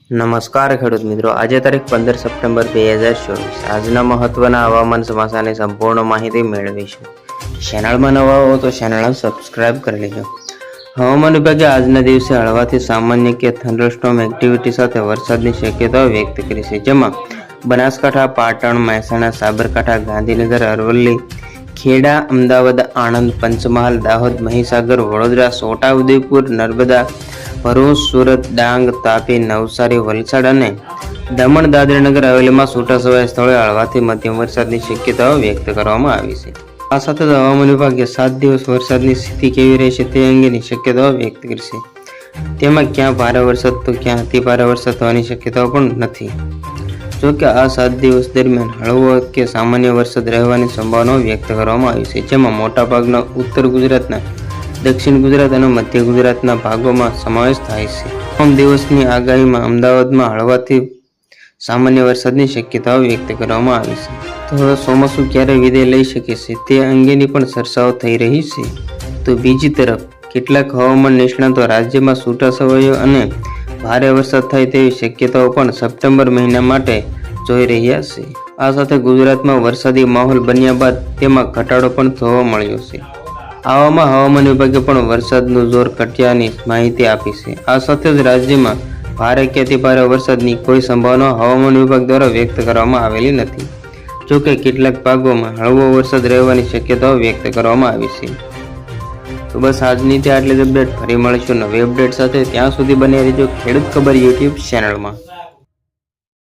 નમસ્કાર ખેડૂત મિત્રો, આજે તારીખ 15 સપ્ટેમ્બર 2024 આજના મહત્વના હવામાન સમાચારની સંપૂર્ણ માહિતી મેળવીશું. ચેનલમાં નવા હો તો ચેનલ સબસ્ક્રાઇબ કરી લેજો. હવામાન વિભાગે આજના દિવસે હળવાથી સામાન્ય કે થંડરસ્ટોર્મ એક્ટિવિટી સાથે વરસાદની શક્યતાઓ વ્યક્ત કરી છે, જેમાં બનાસકાંઠા, પાટણ, મહેસાણા, સાબરકાંઠા, ગાંધીનગર, અરવલ્લી, ખેડા, અમદાવાદ, આણંદ, પંચમહાલ, દાહોદ, મહીસાગર, વડોદરા, છોટાઉદેપુર, નર્મદા, ભરૂચ, સુરત, ડાંગ, તાપી, નવસારી, વલસાડ અને દમણ, દાદરા નગર હવેલીમાં છૂટાછવાયા સ્થળે હળવાથી મધ્યમ વરસાદની શક્યતાઓ વ્યક્ત કરવામાં આવી છે. આ સાથે હવામાન વિભાગે 7 દિવસ વરસાદની સ્થિતિ કેવી રહેશે તે અંગેની શક્યતાઓ વ્યક્ત કરી છે. તેમાં ક્યાં ભારે વરસાદ તો ક્યાં અતિ ભારે વરસાદ થવાની શક્યતાઓ પણ નથી. જોકે આ 7 દિવસ દરમિયાન હળવો કે સામાન્ય વરસાદ રહેવાની સંભાવનાઓ વ્યક્ત કરવામાં આવી છે, જેમાં મોટાભાગના ઉત્તર ગુજરાતના, દક્ષિણ ગુજરાત અને મધ્ય ગુજરાતના ભાગોમાં સમાવેશ થાય છે. તમામ દિવસની આગાહીમાં અમદાવાદમાં હળવાથી સામાન્ય વરસાદની શક્યતાઓ વ્યક્ત કરવામાં આવી છે. તો હવે ચોમાસું ક્યારે વિદાય લઈ શકે છે તે અંગેની પણ ચર્ચાઓ થઈ રહી છે. તો બીજી તરફ કેટલાક હવામાન નિષ્ણાતો રાજ્યમાં છૂટાછવાયો અને ભારે વરસાદ થાય તેવી શક્યતાઓ પણ સપ્ટેમ્બર મહિના માટે જોઈ રહ્યા છે. આ સાથે ગુજરાતમાં વરસાદી માહોલ બન્યા બાદ તેમાં ઘટાડો પણ જોવા મળ્યો છે. આવામાં હવામાન વિભાગે પણ વરસાદનું જોર ઘટ્યાની માહિતી આપી છે. આ સાથે જ રાજ્યમાં ભારે કે અતિ ભારે વરસાદની કોઈ સંભાવના હવામાન વિભાગ દ્વારા વ્યક્ત કરવામાં આવેલી નથી. જોકે કેટલાક ભાગોમાં હળવો વરસાદ રહેવાની શક્યતાઓ વ્યક્ત કરવામાં આવી છે. તો બસ આજની આટલી જ અપડેટ. ફરી મળીશું નવી અપડેટ સાથે. ત્યાં સુધી બને રહેજો ખેડૂત ખબર યુટ્યુબ ચેનલમાં.